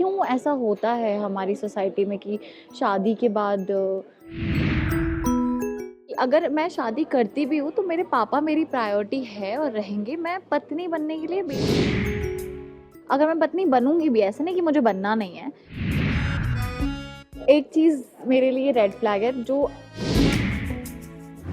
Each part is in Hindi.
क्यों ऐसा होता है हमारी सोसाइटी में कि शादी के बाद अगर मैं शादी करती भी हूँ तो मेरे पापा मेरी प्रायोरिटी है और रहेंगे। मैं पत्नी बनने के लिए अगर मैं पत्नी बनूंगी भी, ऐसा नहीं कि मुझे बनना नहीं है। एक चीज़ मेरे लिए रेड फ्लैग है जो।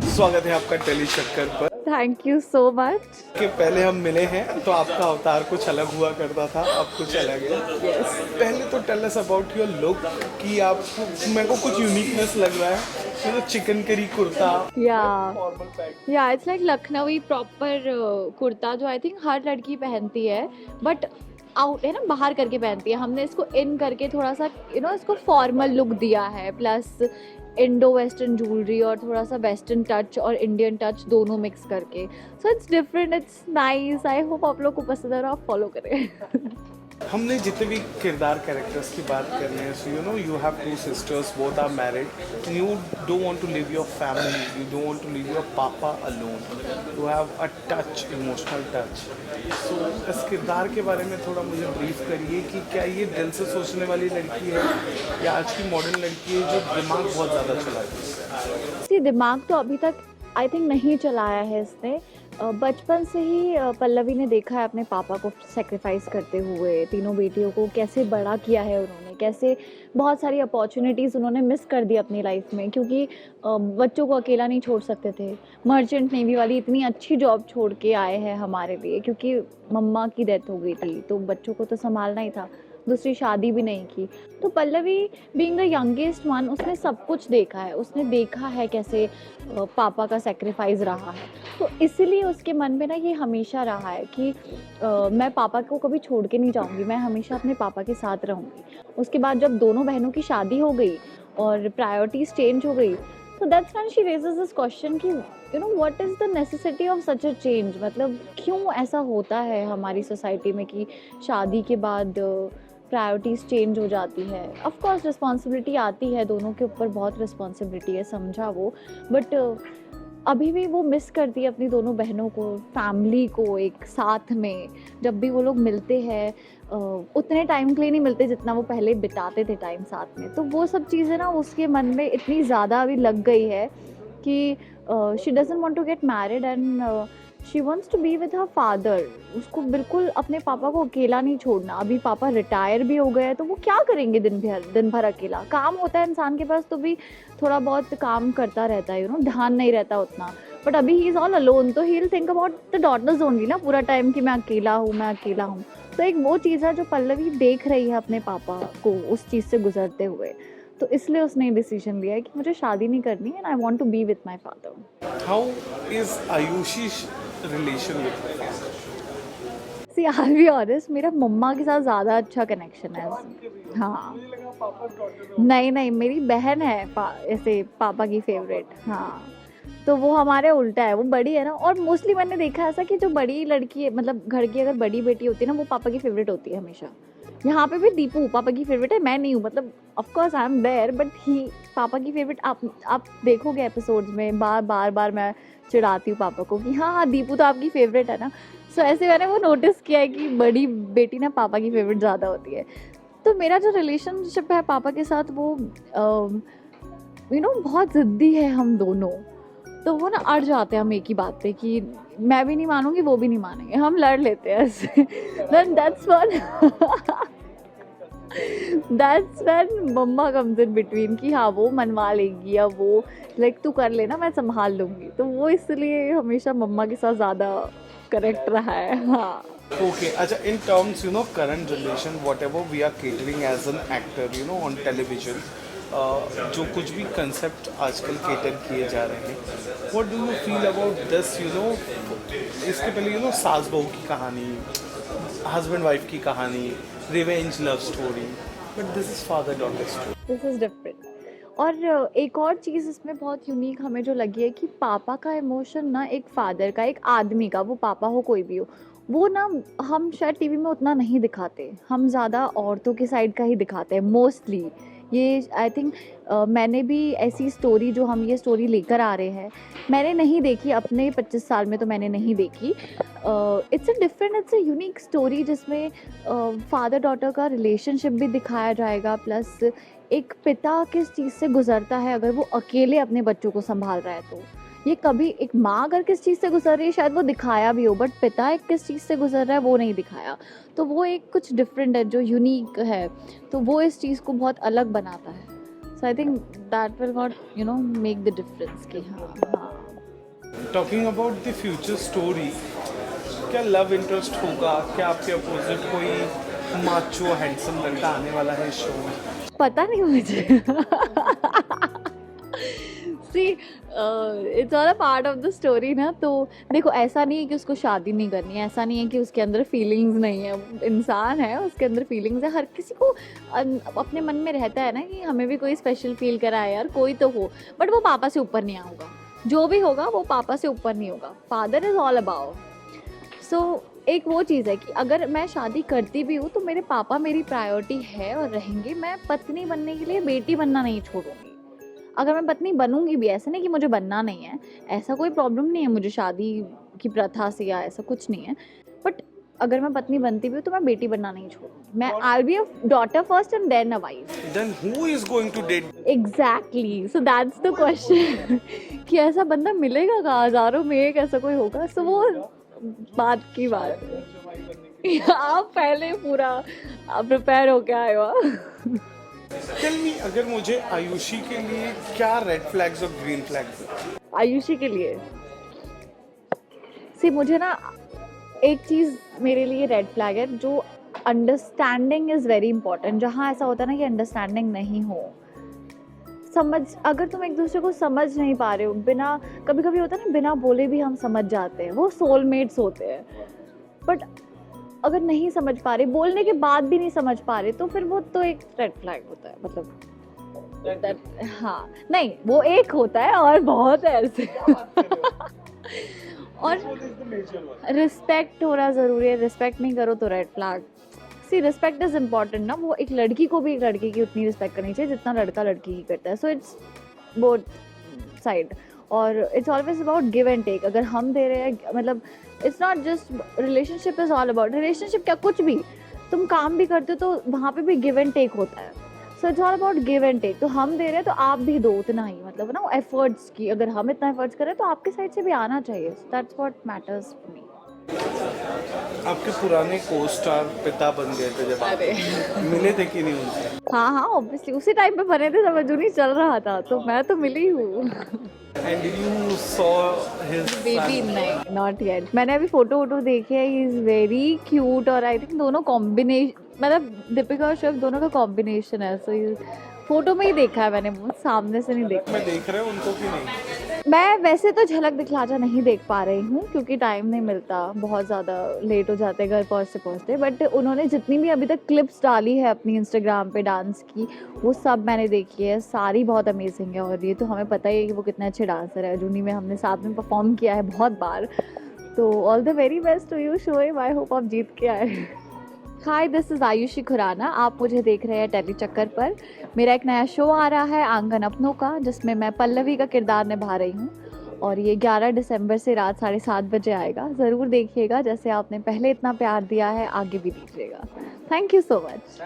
स्वागत है आपका टेली चक्कर पर। Thank you so much. कि पहले हम मिले हैं तो आपका अवतार कुछ अलग हुआ करता था, अब कुछ अलग है। यस। पहले तो tell us about your look कि आप, मेरे को कुछ यूनिकनेस लग रहा है, चिकन करी कुर्ता, या formal pant. It's like Lucknowi proper kurta जो आई थिंक हर लड़की पहनती है, बट आउट है ना, बाहर करके पहनती है। हमने इसको इन करके थोड़ा सा इसको फॉर्मल लुक दिया है, प्लस इंडो वेस्टर्न ज्वेलरी और थोड़ा सा वेस्टर्न टच और इंडियन टच दोनों मिक्स करके। So it's different, it's nice. I hope आप लोग को पसंद है और आप फॉलो करें। हमने जितने भी किरदार कैरेक्टर्स की बात कर रहे हैं, so you have two sisters, both are married, and you don't want to leave your family, you don't want to leave your पापा alone, you have a touch, emotional touch. So इस किरदार के बारे में थोड़ा मुझे ब्रीफ करिए कि क्या ये दिल से सोचने वाली लड़की है या आज की मॉडर्न लड़की है जो दिमाग बहुत ज़्यादा चलाती है? इसकी दिमाग तो अभी तक आई थिंक नहीं चलाया है इसने। बचपन से ही पल्लवी ने देखा है अपने पापा को सेक्रीफाइस करते हुए, तीनों बेटियों को कैसे बड़ा किया है उन्होंने, कैसे बहुत सारी अपॉर्चुनिटीज़ उन्होंने मिस कर दी अपनी लाइफ में, क्योंकि बच्चों को अकेला नहीं छोड़ सकते थे। मर्चेंट नेवी वाली इतनी अच्छी जॉब छोड़ के आए हैं हमारे लिए, क्योंकि मम्मा की डेथ हो गई थी तो बच्चों को तो संभालना ही था, दूसरी शादी भी नहीं की। तो Pallavi being the youngest one, उसने सब कुछ देखा है, उसने देखा है कैसे पापा का सेक्रीफाइस रहा है। तो इसलिए उसके मन में ना ये हमेशा रहा है कि मैं पापा को कभी छोड़ के नहीं जाऊंगी, मैं हमेशा अपने पापा के साथ रहूंगी। उसके बाद जब दोनों बहनों की शादी हो गई और प्रायोरिटीज चेंज हो गई, तो that's when she raises this question कि what is the necessity of such a change. मतलब क्यों ऐसा होता है हमारी सोसाइटी में कि शादी के बाद प्रायोरिटीज़ चेंज हो जाती है। ऑफ कोर्स रिस्पॉन्सिबिलिटी आती है, दोनों के ऊपर बहुत रिस्पॉन्सिबिलिटी है, समझा वो, बट अभी भी वो मिस करती है अपनी दोनों बहनों को, फैमिली को एक साथ में। जब भी वो लोग मिलते हैं उतने टाइम के लिए नहीं मिलते जितना वो पहले बिताते थे टाइम साथ में। तो वो सब चीज़ें ना उसके मन में इतनी ज़्यादा अभी लग गई है कि she doesn't want to get married and she wants to be with her father. उसको बिल्कुल अपने पापा को अकेला नहीं छोड़ना। अभी पापा रिटायर भी हो गए हैं तो वो क्या करेंगे दिन भर अकेला। काम होता है इंसान के पास तो भी थोड़ा बहुत काम करता रहता है, ध्यान नहीं रहता उतना, बट अभी ही इज़ ऑल अलोन, तो he will think about the daughters only ना पूरा टाइम कि मैं अकेला हूँ। तो एक वो चीज़ है जो पल्लवी देख रही है अपने पापा को उस चीज़ से गुजरते हुए। तो इसलिए उसने डिसीजन लिया है कि मुझे शादी नहीं करनी है and I want to be with my father. How is Ayushi's relation with? See I be honest, मेरा मम्मा के साथ ज़्यादा अच्छा कनेक्शन है। हाँ, नहीं मेरी बहन है ऐसे पापा की फेवरेट। हाँ, तो वो हमारे उल्टा है, वो बड़ी है ना, और मोस्टली मैंने देखा ऐसा कि जो बड़ी लड़की है, मतलब घर की अगर बड़ी बेटी होती है ना, वो पापा की फेवरेट होती है हमेशा। यहाँ पे भी दीपू पापा की फेवरेट है, मैं नहीं हूँ, मतलब of course I am there, but he पापा की फेवरेट। आप देखोगे एपिसोड्स में बार मैं चिढ़ाती हूँ पापा को कि हाँ दीपू तो आपकी फेवरेट है ना। सो ऐसे मैंने वो नोटिस किया है कि बड़ी बेटी ना पापा की फेवरेट ज़्यादा होती है। तो मेरा जो रिलेशनशिप है पापा के साथ वो बहुत ज़िद्दी है हम दोनों। तो वो ना अड़ जाते हैं हम एक ही बात पे कि मैं भी नहीं मानूंगी वो भी नहीं मानेंगे, हम लड़ लेते हैं ऐसे। then that's when mamma comes in between कि हाँ वो मनवा लेगी या वो लाइक तू कर लेना मैं संभाल लूँगी। तो वो इसलिए हमेशा मम्मा के साथ ज़्यादा करेक्ट रहा है। हाँ, Okay, अच्छा, in terms, current generation, whatever we are catering as an actor, on television, जो कुछ भी कंसेप्ट आजकल केटर किए जा रहे हैं, what do you feel about this, इसके पहले, सास बहू की कहानी, हस्बैंड वाइफ की कहानी, revenge love story, but this is father daughter story. This is different. और एक और चीज़ इसमें बहुत यूनिक हमें जो लगी है कि पापा का इमोशन ना, एक फादर का, एक आदमी का, वो पापा हो कोई भी हो, वो ना हम शायद टीवी में उतना नहीं दिखाते। हम ज़्यादा औरतों की साइड का ही दिखाते हैं मोस्टली, ये आई थिंक मैंने भी ऐसी स्टोरी, जो हम ये स्टोरी लेकर आ रहे हैं, मैंने नहीं देखी अपने 25 साल में, तो मैंने नहीं देखी। इट्स अ यूनिक स्टोरी जिसमें फादर डॉटर का रिलेशनशिप भी दिखाया जाएगा, प्लस एक पिता किस चीज़ से गुजरता है अगर वो अकेले अपने बच्चों को संभाल रहा है। तो ये कभी एक माँ अगर किस चीज़ से गुजर रही है शायद वो दिखाया भी हो, बट पिता एक किस चीज़ से गुजर रहा है वो नहीं दिखाया। तो वो एक कुछ डिफरेंट है जो यूनिक है, तो वो इस चीज़ को बहुत अलग बनाता है। So I think that will not make the difference कि हाँ। Talking about the future story, क्या लव इंटरेस्ट होगा? क्या आपके अपोजिट कोई माचो हैंडसम लड़का आने वाला है शो में? पता नहीं मुझे। See it's all a part of the story ना। तो देखो, ऐसा नहीं है कि उसको शादी नहीं करनी है, ऐसा नहीं है कि उसके अंदर फीलिंग्स नहीं है। इंसान है, उसके अंदर फीलिंग्स है। हर किसी को अपने मन में रहता है ना कि हमें भी कोई स्पेशल फील कराए यार, कोई तो हो, बट वो पापा से ऊपर नहीं होगा। जो भी होगा वो पापा से ऊपर नहीं होगा। Father is all about. So एक वो चीज़ है कि अगर मैं शादी करती भी हूँ तो मेरे पापा मेरी प्रायोरिटी है और रहेंगे। मैं पत्नी बनने के लिए बेटी बनना नहीं छोड़ूंगी। अगर मैं पत्नी बनूंगी भी, ऐसा नहीं कि मुझे बनना नहीं है, ऐसा कोई प्रॉब्लम नहीं है मुझे शादी की प्रथा से, या ऐसा कुछ नहीं है। बट अगर मैं पत्नी बनती भी हूँ तो मैं बेटी बनना नहीं छोड़ूंगी। मैं I be a daughter first and then a wife. Then who is going to date? Exactly, so that's the question कि ऐसा बंदा मिलेगा का? हजारों में एक ऐसा कोई होगा? सो वो बात की बात है। आप पहले पूरा प्रिपेयर होके आए हो। Tell me, अगर मुझे आयुषी के लिए क्या रेड फ्लैग्स और ग्रीन फ्लैग्स है? आयुषी के लिए सी, मुझे ना एक चीज़ मेरे लिए रेड फ्लैग है, जो अंडरस्टैंडिंग इज़ वेरी इंपॉर्टेंट। जहाँ ऐसा होता है ना कि अंडरस्टैंडिंग नहीं हो, अगर तुम एक दूसरे को समझ नहीं पा रहे हो, बिना, कभी कभी होता है ना बिना बोले भी हम समझ जाते हैं, वो सोलमेट्स होते हैं। बट अगर नहीं समझ पा रहे, बोलने के बाद भी नहीं समझ पा रहे, तो फिर वो तो एक रेड फ्लैग होता है। मतलब हाँ, नहीं, वो एक होता है और बहुत है ऐसे। और रिस्पेक्ट होना ज़रूरी है। रिस्पेक्ट नहीं करो तो red flag. See, respect is important ना। वो एक लड़की को भी एक लड़के की उतनी रिस्पेक्ट करनी चाहिए जितना लड़का लड़की की करता है। सो इट्स बोथ साइड, और it's always about give and take. अगर हम दे रहे हैं, मतलब it's not just relationship is all about relationship, क्या कुछ भी तुम काम भी करते हो तो वहाँ पे भी गिव एंड टेक होता है। So it's all about give and take. तो हम दे रहे हैं तो आप भी दो उतना ही, मतलब ना एफर्ट्स की, अगर हम इतना एफर्ट्स करें तो आपके साइड से भी आना चाहिए। That's what matters to me. आपके पुराने को स्टार पिता बन गए थे जब आप मिले थे कि नहीं उनसे? हाँ, ऑब्वियसली उसी टाइम पे बने थे जब अजूनी चल रहा था, तो मैं तो मिली हूँ। And did you saw his baby son? नहीं, नॉट येट। मैंने अभी फोटो देखी है, ही इज़ वेरी क्यूट, और आई थिंक दोनों कॉम्बिनेशन, मतलब दीपिका और शिव दोनों का कॉम्बिनेशन है। सो फोटो में ही देखा है मैंने, वो सामने से नहीं देखा। मैं देख रहे हो उनको कि नहीं? मैं वैसे तो झलक दिखलाजा नहीं देख पा रही हूँ क्योंकि टाइम नहीं मिलता, बहुत ज़्यादा लेट हो जाते घर पहुँचते। बट उन्होंने जितनी भी अभी तक क्लिप्स डाली है अपनी इंस्टाग्राम पे डांस की, वो सब मैंने देखी है, सारी बहुत अमेजिंग है। और ये तो हमें पता ही है कि वो कितने अच्छे डांसर है। जूनी में हमने साथ में परफॉर्म किया है बहुत बार। तो all the very best to you Shoaib, I hope आप जीत के आए। Hi, this is Aayushi Khurana. आप मुझे देख रहे हैं टेली चक्कर पर। मेरा एक नया शो आ रहा है आंगन अपनों का, जिसमें मैं पल्लवी का किरदार निभा रही हूँ, और ये 11 दिसंबर से रात 7:30 बजे आएगा। ज़रूर देखिएगा। जैसे आपने पहले इतना प्यार दिया है, आगे भी दीजिएगा। Thank you so much.